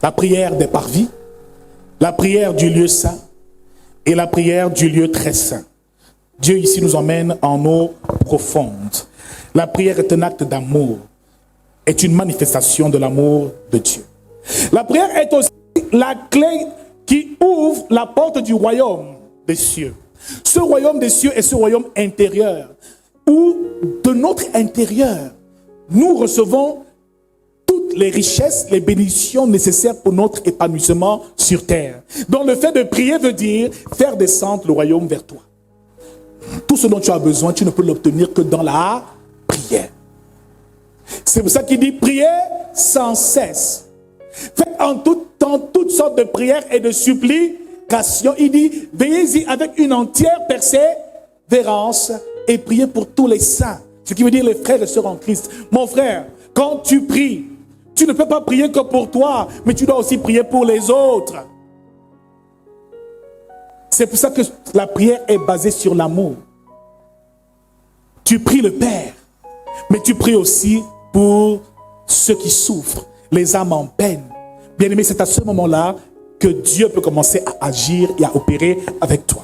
La prière des parvis, la prière du lieu saint et la prière du lieu très saint. Dieu ici nous emmène en eau profonde. La prière est un acte d'amour, est une manifestation de l'amour de Dieu. La prière est aussi la clé qui ouvre la porte du royaume des cieux. Ce royaume des cieux est ce royaume intérieur, où de notre intérieur, nous recevons toutes les richesses, les bénédictions nécessaires pour notre épanouissement sur terre. Donc le fait de prier veut dire faire descendre le royaume vers toi. Tout ce dont tu as besoin, tu ne peux l'obtenir que dans la prière. C'est pour ça qu'il dit prier sans cesse. Faites en tout temps toutes sortes de prières et de supplications. Il dit veillez-y avec une entière persévérance et priez pour tous les saints. Ce qui veut dire les frères et sœurs en Christ. Mon frère, quand tu pries, tu ne peux pas prier que pour toi, mais tu dois aussi prier pour les autres. C'est pour ça que la prière est basée sur l'amour. Tu pries le Père, mais tu pries aussi pour ceux qui souffrent, les âmes en peine. Bien-aimé, c'est à ce moment-là que Dieu peut commencer à agir et à opérer avec toi.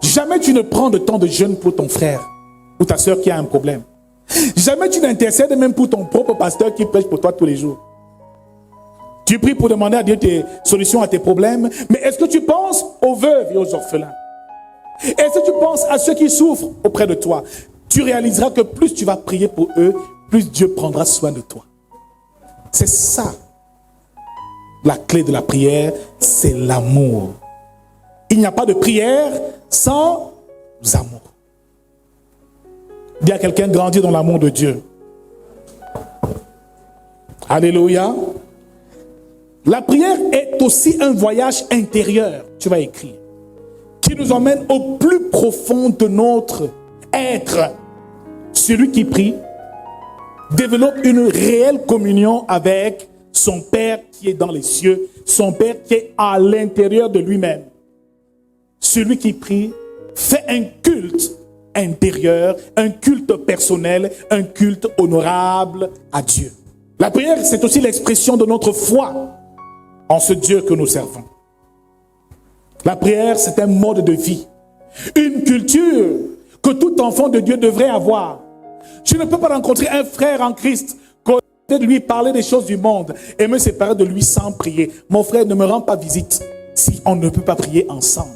Jamais tu ne prends de temps de jeûne pour ton frère ou ta soeur qui a un problème. Jamais tu n'intercèdes même pour ton propre pasteur qui prêche pour toi tous les jours. Tu pries pour demander à Dieu tes solutions à tes problèmes, mais est-ce que tu penses aux veuves et aux orphelins? Est-ce que tu penses à ceux qui souffrent auprès de toi? Tu réaliseras que plus tu vas prier pour eux, plus Dieu prendra soin de toi. C'est ça. La clé de la prière, c'est l'amour. Il n'y a pas de prière sans amour. Dis à quelqu'un, grandir dans l'amour de Dieu. Alléluia. La prière est aussi un voyage intérieur, tu vas écrire, qui nous emmène au plus profond de notre être. Celui qui prie développe une réelle communion avec son Père qui est dans les cieux, son Père qui est à l'intérieur de lui-même. Celui qui prie fait un culte intérieur, un culte personnel, un culte honorable à Dieu. La prière, c'est aussi l'expression de notre foi en ce Dieu que nous servons. La prière, c'est un mode de vie, une culture que tout enfant de Dieu devrait avoir. Je ne peux pas rencontrer un frère en Christ, de lui parler des choses du monde et me séparer de lui sans prier. Mon frère, ne me rend pas visite si on ne peut pas prier ensemble.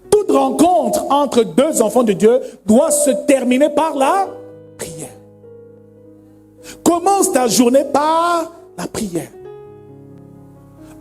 Toute rencontre entre deux enfants de Dieu doit se terminer par la prière. Commence ta journée par la prière.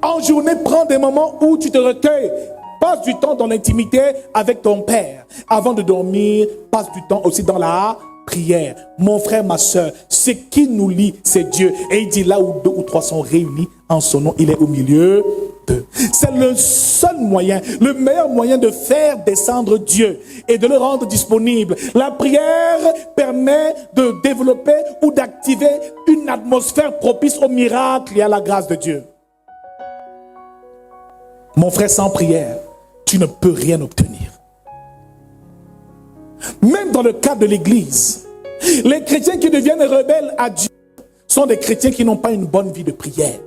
En journée, prends des moments où tu te recueilles. Passe du temps dans l'intimité avec ton Père. Avant de dormir, passe du temps aussi dans la prière. Mon frère, ma soeur, ce qui nous lie, c'est Dieu. Et il dit là où 2 ou 3 sont réunis en son nom, il est au milieu d'eux. C'est le seul moyen, le meilleur moyen de faire descendre Dieu et de le rendre disponible. La prière permet de développer ou d'activer une atmosphère propice au miracle et à la grâce de Dieu. Mon frère, sans prière, tu ne peux rien obtenir. Même dans le cadre de l'Église, les chrétiens qui deviennent rebelles à Dieu sont des chrétiens qui n'ont pas une bonne vie de prière.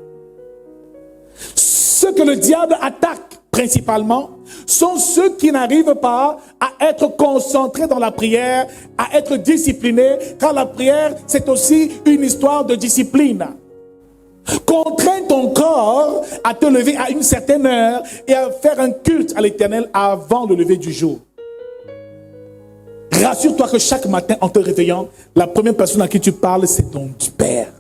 Ceux que le diable attaque principalement sont ceux qui n'arrivent pas à être concentrés dans la prière, à être disciplinés, car la prière, c'est aussi une histoire de discipline. Contrains ton corps à te lever à une certaine heure et à faire un culte à l'Éternel avant le lever du jour. Rassure-toi que chaque matin, en te réveillant, la première personne à qui tu parles, c'est ton Père.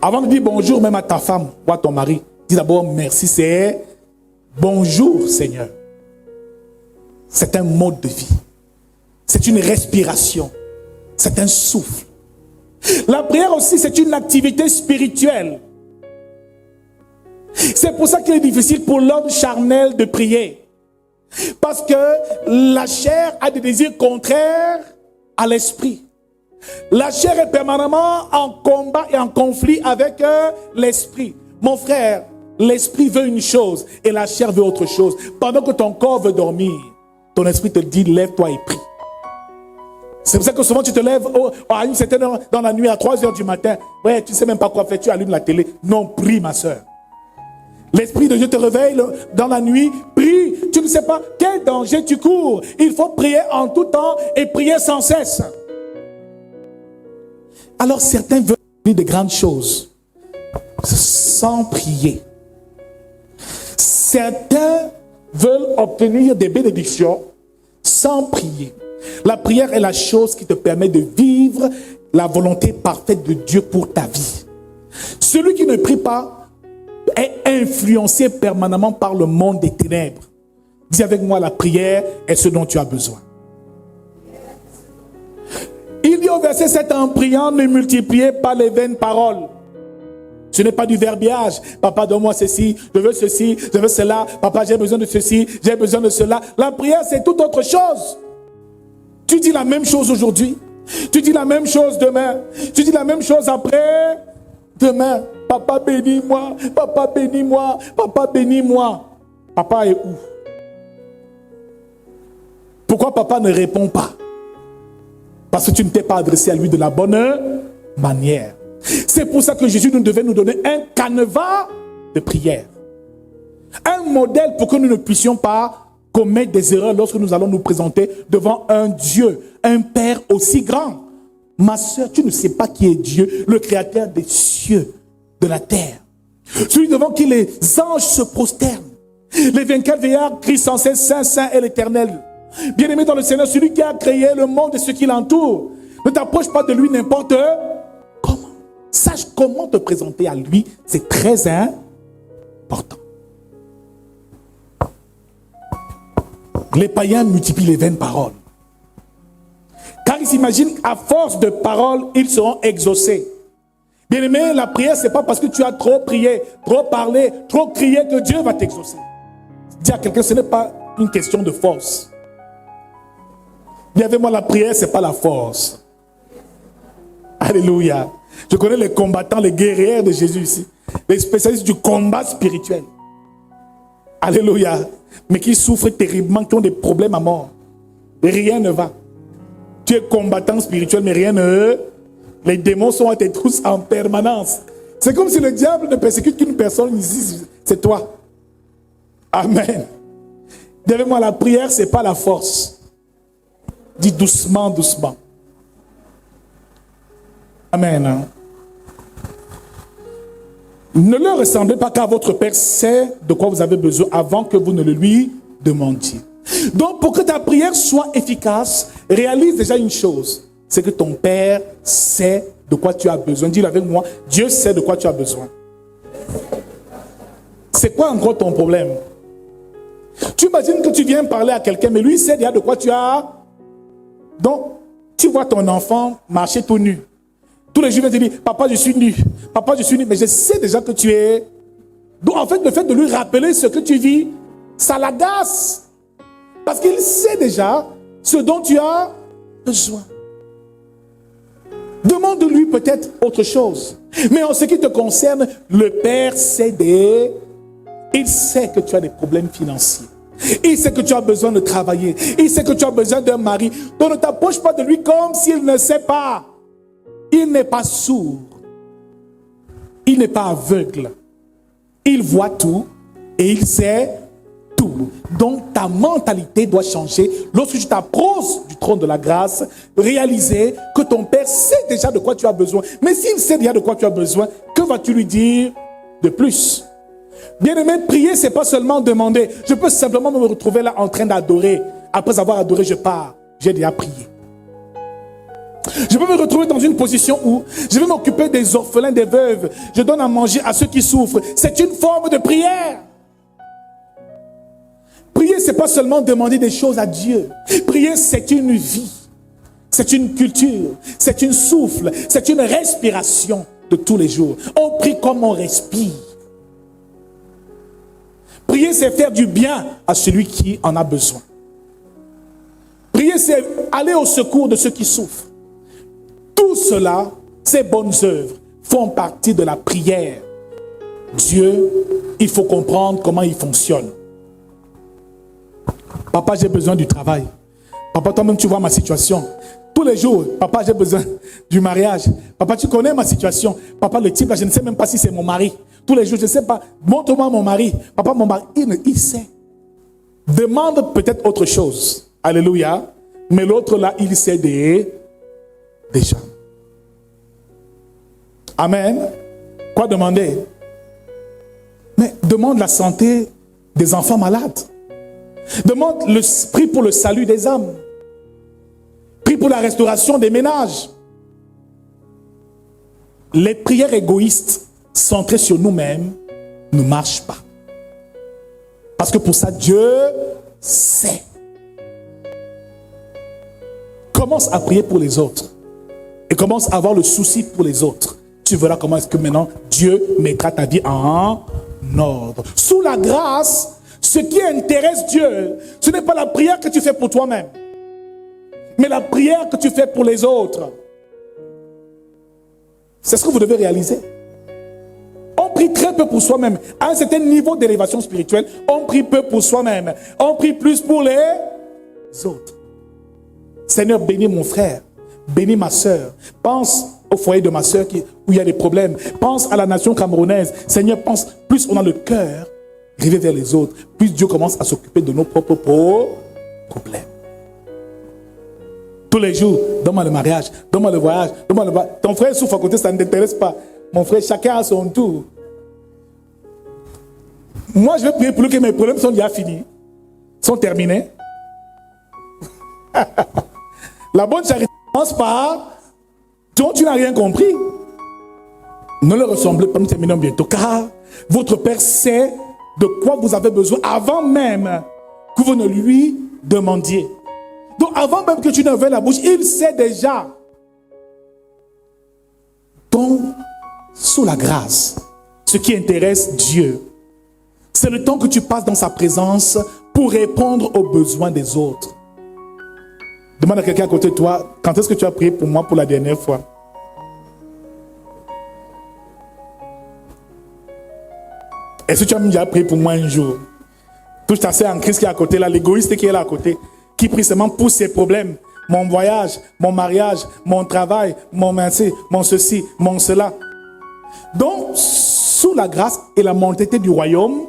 Avant de dire bonjour même à ta femme ou à ton mari, dis d'abord merci, c'est bonjour Seigneur. C'est un mode de vie. C'est une respiration. C'est un souffle. La prière aussi, c'est une activité spirituelle. C'est pour ça qu'il est difficile pour l'homme charnel de prier. Parce que la chair a des désirs contraires à l'esprit. La chair est permanemment en combat et en conflit avec l'esprit. Mon frère, l'esprit veut une chose et la chair veut autre chose. Pendant que ton corps veut dormir, ton esprit te dit lève-toi et prie. C'est pour ça que souvent tu te lèves à une certaine heure dans la nuit, à 3 heures du matin. Ouais, tu ne sais même pas quoi faire, tu allumes la télé. Non, prie ma soeur. L'Esprit de Dieu te réveille dans la nuit, prie. Tu ne sais pas quel danger tu cours. Il faut prier en tout temps et prier sans cesse. Alors certains veulent obtenir de grandes choses sans prier. Certains veulent obtenir des bénédictions sans prier. La prière est la chose qui te permet de vivre la volonté parfaite de Dieu pour ta vie. Celui qui ne prie pas est influencé permanemment par le monde des ténèbres. Dis avec moi, la prière est ce dont tu as besoin. Il dit au verset 7, en priant, ne multipliez pas les vaines paroles. Ce n'est pas du verbiage. Papa, donne-moi ceci, je veux cela. Papa, j'ai besoin de ceci, j'ai besoin de cela. La prière, c'est toute autre chose. Tu dis la même chose aujourd'hui. Tu dis la même chose demain. Tu dis la même chose après demain. Papa, bénis-moi. Papa, bénis-moi. Papa, bénis-moi. Papa est où? Pourquoi papa ne répond pas? Parce que tu ne t'es pas adressé à lui de la bonne manière. C'est pour ça que Jésus devait nous donner un canevas de prière. Un modèle pour que nous ne puissions pas commettre des erreurs lorsque nous allons nous présenter devant un Dieu, un Père aussi grand. Ma soeur, tu ne sais pas qui est Dieu, le créateur des cieux, de la terre. Celui devant qui les anges se prosternent. Les 24 veillards crient sans cesse, Saint, Saint est l'Éternel. Bien-aimé dans le Seigneur, celui qui a créé le monde et ce qui l'entoure. Ne t'approche pas de lui n'importe comment. Sache comment te présenter à lui, c'est très important. Les païens multiplient les vaines paroles. Car ils s'imaginent à force de paroles, ils seront exaucés. Bien-aimé, la prière, ce n'est pas parce que tu as trop prié, trop parlé, trop crié que Dieu va t'exaucer. Dis à quelqu'un, ce n'est pas une question de force. Dis avec moi, la prière, ce n'est pas la force. Alléluia. Je connais les combattants, les guerriers de Jésus ici. Les spécialistes du combat spirituel. Alléluia. Mais qui souffrent terriblement, qui ont des problèmes à mort. Et rien ne va. Tu es combattant spirituel, mais rien ne... Les démons sont à tes trousses en permanence. C'est comme si le diable ne persécute qu'une personne ici, c'est toi. Amen. Dis avec moi, la prière, ce n'est pas la force. Dis doucement, doucement. Amen. Ne leur ressemblez pas car votre Père sait de quoi vous avez besoin avant que vous ne le lui demandiez. Donc pour que ta prière soit efficace, réalise déjà une chose. C'est que ton Père sait de quoi tu as besoin. Dis-le avec moi, Dieu sait de quoi tu as besoin. C'est quoi encore ton problème? Tu imagines que tu viens parler à quelqu'un, mais lui sait déjà de quoi tu as. Donc, tu vois ton enfant marcher tout nu. Tous les jours, il va te dire, papa, je suis nu. Papa, je suis nu. Mais je sais déjà que tu es. Donc, en fait, le fait de lui rappeler ce que tu vis, ça l'agace. Parce qu'il sait déjà ce dont tu as besoin. Demande-lui peut-être autre chose. Mais en ce qui te concerne, le Père sait des... Il sait que tu as des problèmes financiers. Il sait que tu as besoin de travailler. Il sait que tu as besoin d'un mari. Donc ne t'approche pas de lui comme s'il ne sait pas. Il n'est pas sourd. Il n'est pas aveugle. Il voit tout et il sait tout. Donc ta mentalité doit changer. Lorsque tu t'approches du trône de la grâce, réaliser que ton Père sait déjà de quoi tu as besoin. Mais s'il sait déjà de quoi tu as besoin, que vas-tu lui dire de plus? Bien-aimé, prier, c'est pas seulement demander. Je peux simplement me retrouver là en train d'adorer. Après avoir adoré, je pars. J'ai déjà prié. Je peux me retrouver dans une position où je vais m'occuper des orphelins, des veuves. Je donne à manger à ceux qui souffrent. C'est une forme de prière. Prier, c'est pas seulement demander des choses à Dieu. Prier, c'est une vie. C'est une culture. C'est une souffle. C'est une respiration de tous les jours. On prie comme on respire. Prier, c'est faire du bien à celui qui en a besoin. Prier, c'est aller au secours de ceux qui souffrent. Tout cela, ces bonnes œuvres, font partie de la prière. Dieu, il faut comprendre comment il fonctionne. Papa, j'ai besoin du travail. Papa, toi-même, tu vois ma situation. Tous les jours, papa, j'ai besoin du mariage. Papa, tu connais ma situation. Papa, le type là, je ne sais même pas si c'est mon mari. Tous les jours, je ne sais pas. Montre-moi mon mari. Papa, mon mari, il sait. Demande peut-être autre chose. Alléluia. Mais l'autre là, il sait déjà. Amen. Quoi demander? Mais demande la santé des enfants malades. Demande prie pour le salut des âmes. Prie pour la restauration des ménages. Les prières égoïstes centrées sur nous-mêmes ne marchent pas. Parce que pour ça, Dieu sait. Commence à prier pour les autres. Et commence à avoir le souci pour les autres. Tu verras comment est-ce que maintenant Dieu mettra ta vie en ordre. Sous la grâce, ce qui intéresse Dieu, ce n'est pas la prière que tu fais pour toi-même, mais la prière que tu fais pour les autres. C'est ce que vous devez réaliser. On prie très peu pour soi-même. À un certain niveau d'élévation spirituelle, on prie peu pour soi-même. On prie plus pour les autres. Seigneur, bénis mon frère, bénis ma soeur. Pense au foyer de ma soeur où il y a des problèmes. Pense à la nation camerounaise. Seigneur, pense, plus on a le cœur rivé vers les autres, plus Dieu commence à s'occuper de nos propres problèmes. Tous les jours, donne-moi le mariage, donne-moi le voyage, donne-moi le voyage. Ton frère souffre à côté, ça ne t'intéresse pas. Mon frère, chacun a son tour. Moi, je vais prier pour lui que mes problèmes sont déjà finis, sont terminés. La bonne charité commence par dont tu n'as rien compris. Ne le ressemblez pas, nous terminons bientôt, car votre Père sait de quoi vous avez besoin avant même que vous ne lui demandiez. Donc avant même que tu ne ouvres la bouche, il sait déjà. Donc, sous la grâce, ce qui intéresse Dieu, c'est le temps que tu passes dans sa présence pour répondre aux besoins des autres. Demande à quelqu'un à côté de toi, quand est-ce que tu as prié pour moi pour la dernière fois? Est-ce que tu as déjà prié pour moi un jour? Touche ta sœur en Christ qui est à côté, là, l'égoïste qui est là à côté, qui prie seulement pour ses problèmes. Mon voyage, mon mariage, mon travail, mon merci, mon ceci, mon cela. Donc, sous la grâce et la montée du royaume,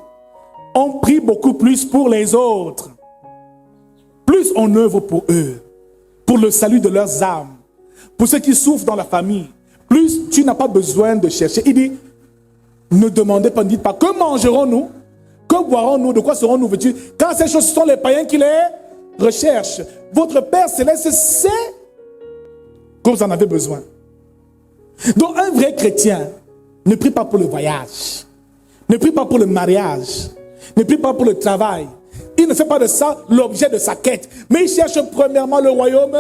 on prie beaucoup plus pour les autres. Plus on œuvre pour eux, pour le salut de leurs âmes, pour ceux qui souffrent dans la famille. Plus tu n'as pas besoin de chercher. Il dit, ne demandez pas, ne dites pas, que mangerons-nous? Que boirons-nous? De quoi serons-nous vêtus? Quand ces choses sont les païens qui les recherchent. Votre Père Céleste sait que vous en avez besoin. Donc un vrai chrétien ne prie pas pour le voyage, ne prie pas pour le mariage, ne prie pas pour le travail. Il ne fait pas de ça l'objet de sa quête, mais il cherche premièrement le royaume.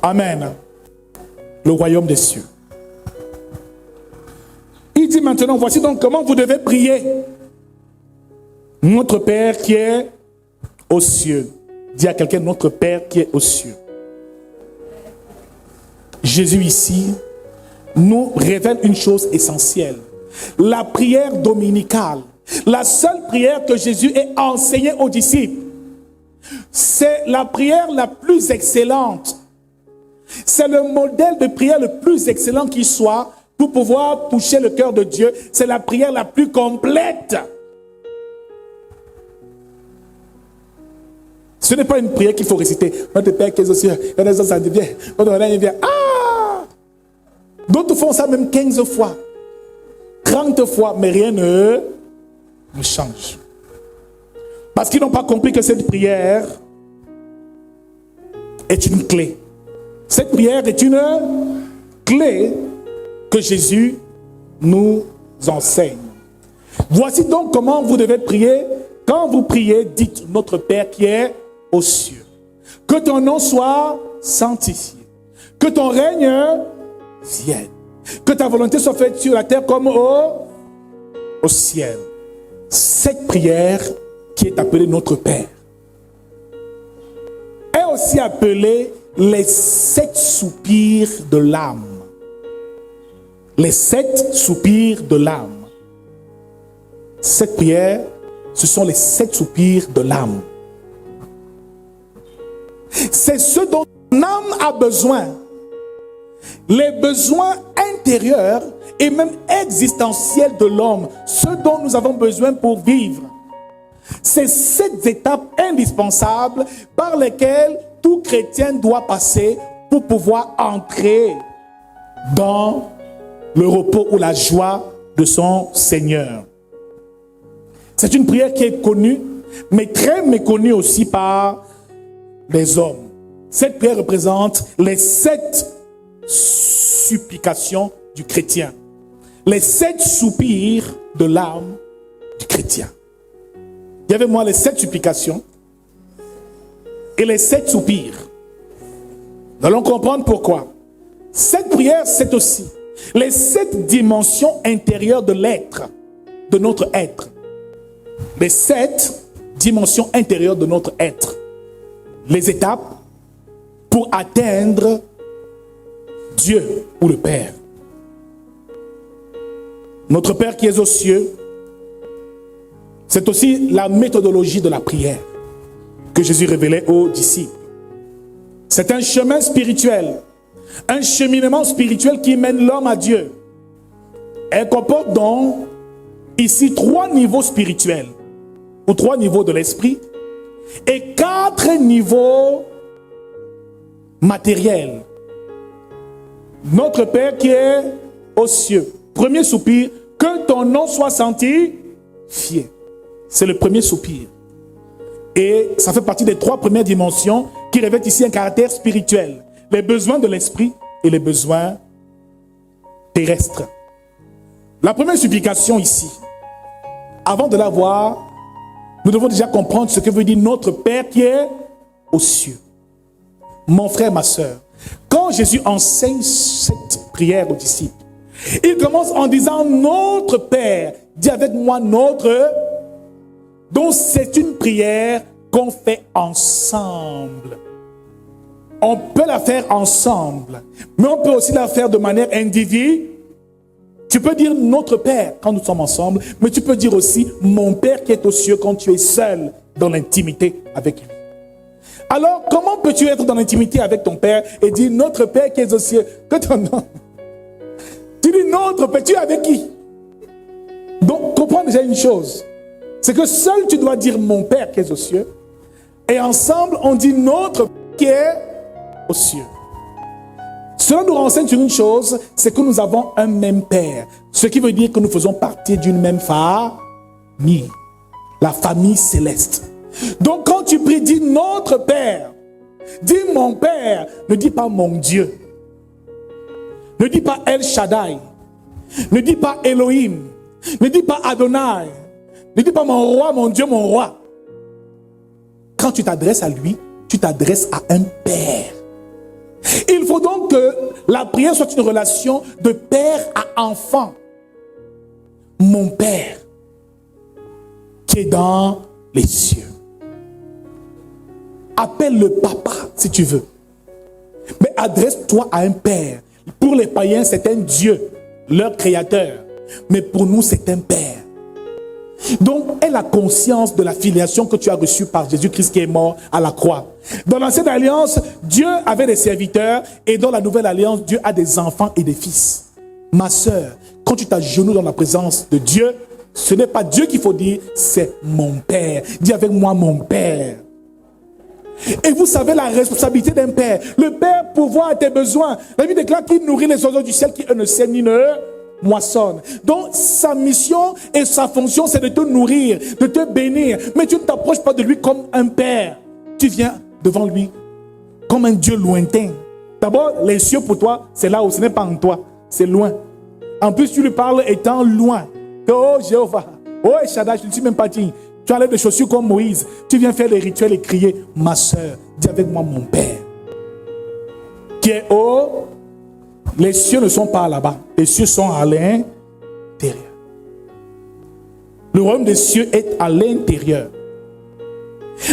Amen. Le royaume des cieux. Il dit maintenant, voici donc comment vous devez prier. Notre Père qui est aux cieux. Dis à quelqu'un, notre Père qui est aux cieux. Jésus ici nous révèle une chose essentielle. La prière dominicale, la seule prière que Jésus ait enseignée aux disciples, c'est la prière la plus excellente. C'est le modèle de prière le plus excellent qui soit pour pouvoir toucher le cœur de Dieu. C'est la prière la plus complète. Ce n'est pas une prière qu'il faut réciter. Notre Père qui est aux cieux, ah! D'autres font ça même 15 fois, 30 fois, mais rien ne change. Parce qu'ils n'ont pas compris que cette prière est une clé. Cette prière est une clé que Jésus nous enseigne. Voici donc comment vous devez prier. Quand vous priez, dites notre Père qui est aux cieux. Que ton nom soit sanctifié. Que ton règne vienne. Que ta volonté soit faite sur la terre comme au ciel. Cette prière qui est appelée notre Père est aussi appelée les 7 soupirs de l'âme. Les 7 soupirs de l'âme. Cette prière, ce sont les 7 soupirs de l'âme. c'est ce dont l'âme a besoin. Les besoins intérieurs et même existentiels de l'homme, ce dont nous avons besoin pour vivre. C'est cette étape indispensable par lesquelles tout chrétien doit passer pour pouvoir entrer dans le repos ou la joie de son Seigneur. C'est une prière qui est connue, mais très méconnue aussi par les hommes. Cette prière représente les 7 supplications du chrétien. Les 7 soupirs de l'âme du chrétien. Il y avait moi les 7 supplications et les 7 soupirs. Nous allons comprendre pourquoi. Cette prière, c'est aussi les 7 dimensions intérieures de l'être, de notre être. Les 7 dimensions intérieures de notre être. Les étapes pour atteindre Dieu ou le Père. Notre Père qui est aux cieux, c'est aussi la méthodologie de la prière que Jésus révélait aux disciples. C'est un chemin spirituel, un cheminement spirituel qui mène l'homme à Dieu. Elle comporte donc ici 3 niveaux spirituels, ou 3 niveaux de l'esprit, et 4 niveaux matériels. Notre Père qui est aux cieux. Premier soupir, que ton nom soit sanctifié. C'est le premier soupir. Et ça fait partie des 3 premières dimensions qui revêtent ici un caractère spirituel. Les besoins de l'esprit et les besoins terrestres. La première supplication ici, avant de la voir, nous devons déjà comprendre ce que veut dire notre Père qui est aux cieux. Mon frère, ma soeur, quand Jésus enseigne cette prière aux disciples, il commence en disant notre Père. Dis avec moi notre. Donc c'est une prière qu'on fait ensemble. On peut la faire ensemble, mais on peut aussi la faire de manière individuelle. Tu peux dire notre Père quand nous sommes ensemble, mais tu peux dire aussi mon Père qui est aux cieux quand tu es seul dans l'intimité avec lui. Alors, comment peux-tu être dans l'intimité avec ton Père et dire notre Père qui est aux cieux? Que ton nom. Tu dis notre Père, tu es avec qui? Donc, comprends déjà une chose. C'est que seul tu dois dire mon Père qui est aux cieux. Et ensemble, on dit notre Père qui est aux cieux. Cela nous renseigne sur une chose, c'est que nous avons un même Père. Ce qui veut dire que nous faisons partie d'une même famille. La famille céleste. Donc quand tu pries, dis notre Père. Dis mon Père. Ne dis pas mon Dieu. Ne dis pas El Shaddai. Ne dis pas Elohim. Ne dis pas Adonai. Ne dis pas mon roi, mon Dieu, mon roi. Quand tu t'adresses à lui, tu t'adresses à un Père. Il faut donc que la prière soit une relation de père à enfant. Mon Père qui est dans les cieux. Appelle le papa si tu veux. Mais adresse-toi à un Père. Pour les païens, c'est un Dieu, leur créateur. Mais pour nous, c'est un Père. Donc, aie la conscience de la filiation que tu as reçue par Jésus-Christ qui est mort à la croix. Dans l'ancienne alliance, Dieu avait des serviteurs et dans la nouvelle alliance, Dieu a des enfants et des fils. Ma sœur, quand tu t'agenouilles dans la présence de Dieu, ce n'est pas Dieu qu'il faut dire, c'est mon Père. Dis avec moi mon Père. Et vous savez la responsabilité d'un Père. Le Père pourvoit à tes besoins. La Bible déclare qu'il nourrit les oiseaux du ciel qui eux ne sèment ni ne moissonne. Donc sa mission et sa fonction c'est de te nourrir, de te bénir, mais tu ne t'approches pas de lui comme un père, tu viens devant lui comme un Dieu lointain. D'abord les cieux pour toi c'est là où, ce n'est pas en toi, c'est loin. En plus tu lui parles étant loin. Oh Jéhovah, oh Shaddai, je ne suis même pas digne. Tu enlèves les chaussures comme Moïse, tu viens faire les rituels et crier ma soeur, dis avec moi mon Père qui est haut. Les cieux ne sont pas là-bas. Les cieux sont à l'intérieur. Le royaume des cieux est à l'intérieur.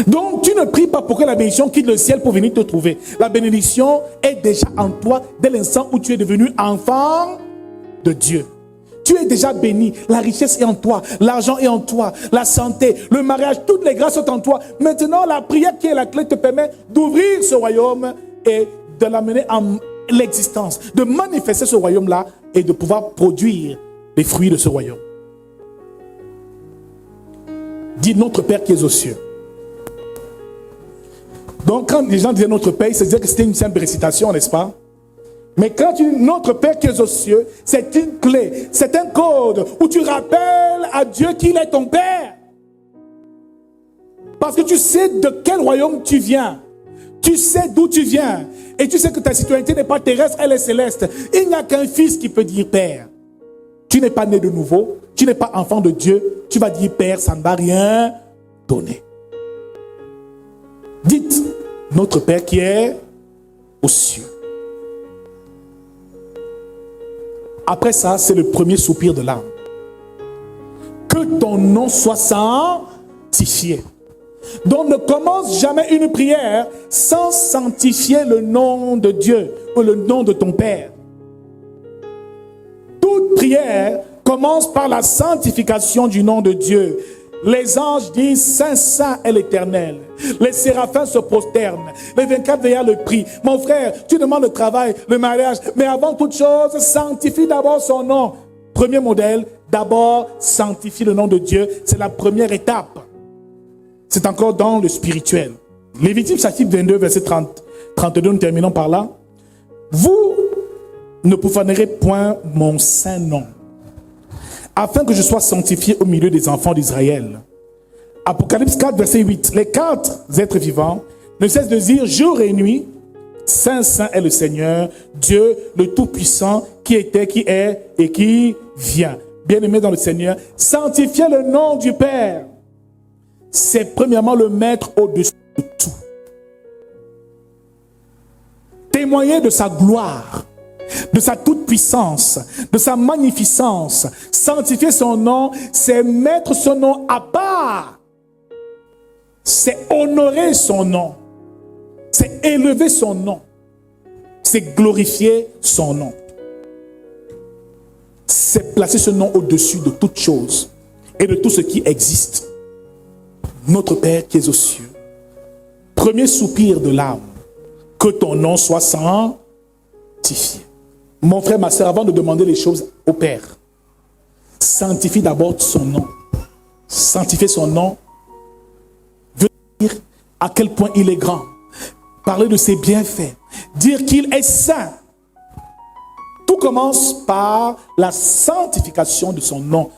Donc, tu ne pries pas pour que la bénédiction quitte le ciel pour venir te trouver. La bénédiction est déjà en toi dès l'instant où tu es devenu enfant de Dieu. Tu es déjà béni. La richesse est en toi. L'argent est en toi. La santé, le mariage, toutes les grâces sont en toi. Maintenant, la prière qui est la clé te permet d'ouvrir ce royaume et de l'amener en l'existence, de manifester ce royaume-là et de pouvoir produire les fruits de ce royaume. Dis notre Père qui est aux cieux. Donc quand les gens disaient notre Père, c'est dire que c'était une simple récitation, n'est-ce pas? Mais quand tu dis notre Père qui est aux cieux, c'est une clé, c'est un code où tu rappelles à Dieu qu'il est ton Père. Parce que tu sais de quel royaume tu viens. Tu sais d'où tu viens. Et tu sais que ta citoyenneté n'est pas terrestre, elle est céleste. Il n'y a qu'un fils qui peut dire Père. Tu n'es pas né de nouveau. Tu n'es pas enfant de Dieu. Tu vas dire Père, ça ne va rien donner. Dites, notre Père qui est aux cieux. Après ça, c'est le premier soupir de l'âme. Que ton nom soit sanctifié. Donc ne commence jamais une prière sans sanctifier le nom de Dieu ou le nom de ton Père. Toute prière commence par la sanctification du nom de Dieu. Les anges disent Saint, Saint est l'Éternel. Les séraphins se prosternent. Les 24 veillants le prient. Mon frère, tu demandes le travail, le mariage, mais avant toute chose, sanctifie d'abord son nom. Premier modèle, d'abord sanctifie le nom de Dieu. C'est la première étape. C'est encore dans le spirituel. Lévitique chapitre 22, verset 32, nous terminons par là. Vous ne profanerez point mon saint nom, afin que je sois sanctifié au milieu des enfants d'Israël. Apocalypse 4, verset 8. Les 4 êtres vivants ne cessent de dire jour et nuit, Saint, Saint est le Seigneur, Dieu le Tout-Puissant, qui était, qui est et qui vient. Bien-aimés dans le Seigneur, sanctifiez le nom du Père. C'est premièrement le mettre au-dessus de tout. Témoigner de sa gloire, de sa toute-puissance, de sa magnificence. Sanctifier son nom, c'est mettre son nom à part. C'est honorer son nom. C'est élever son nom. C'est glorifier son nom. C'est placer ce nom au-dessus de toute chose et de tout ce qui existe. Notre Père qui est aux cieux, premier soupir de l'âme, que ton nom soit sanctifié. Mon frère, ma soeur, avant de demander les choses au Père, sanctifie d'abord son nom. Sanctifier son nom veut dire à quel point il est grand. Parler de ses bienfaits. Dire qu'il est saint. Tout commence par la sanctification de son nom.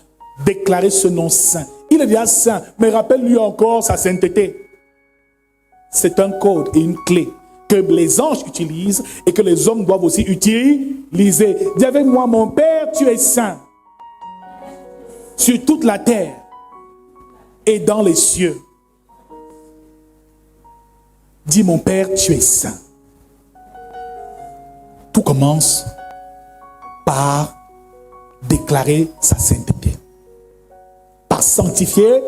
Déclarer ce nom saint. Il est déjà saint, mais rappelle-lui encore sa sainteté. C'est un code et une clé que les anges utilisent et que les hommes doivent aussi utiliser. Dis avec moi, mon Père, tu es saint. Sur toute la terre et dans les cieux. Dis, mon Père, tu es saint. Tout commence par déclarer sa sainteté. Par sanctifier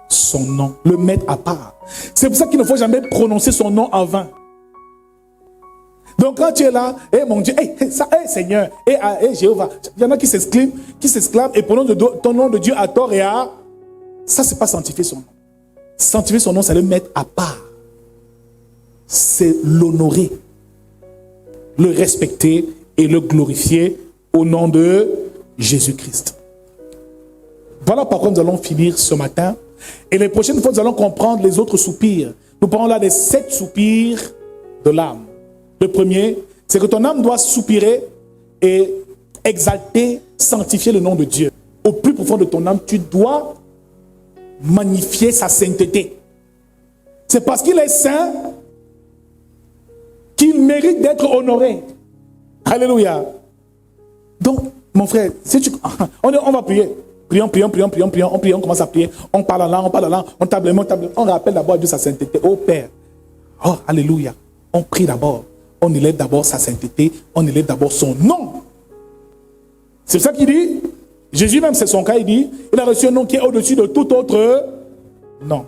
son nom, le mettre à part. C'est pour ça qu'il ne faut jamais prononcer son nom en vain. Donc quand tu es là, mon Dieu, Seigneur, Jéhovah, il y en a qui s'exclament et prononcent ton nom de Dieu à tort et à... Ça, c'est pas sanctifier son nom. Sanctifier son nom, c'est le mettre à part. C'est l'honorer, le respecter et le glorifier au nom de Jésus-Christ. Voilà pourquoi nous allons finir ce matin. Et les prochaines fois, nous allons comprendre les autres soupirs. Nous parlons là des 7 soupirs de l'âme. Le premier, c'est que ton âme doit soupirer et exalter, sanctifier le nom de Dieu. Au plus profond de ton âme, tu dois magnifier sa sainteté. C'est parce qu'il est saint qu'il mérite d'être honoré. Alléluia. Donc, mon frère, si on va prier. Prions, on commence à prier. On parle en langue, on table, on rappelle d'abord à Dieu sa sainteté. Oh Père, oh Alléluia. On prie d'abord. On élève d'abord sa sainteté. On élève d'abord son nom. C'est ça qu'il dit. Jésus même, c'est son cas, il dit, il a reçu un nom qui est au-dessus de tout autre nom.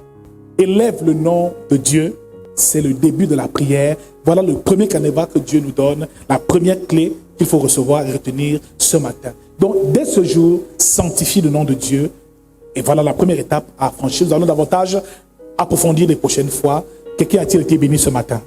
Élève le nom de Dieu. C'est le début de la prière. Voilà le premier canevas que Dieu nous donne. La première clé qu'il faut recevoir et retenir ce matin. Donc, dès ce jour, sanctifie le nom de Dieu. Et voilà la première étape à franchir. Nous allons davantage approfondir les prochaines fois. Quelqu'un a-t-il été béni ce matin?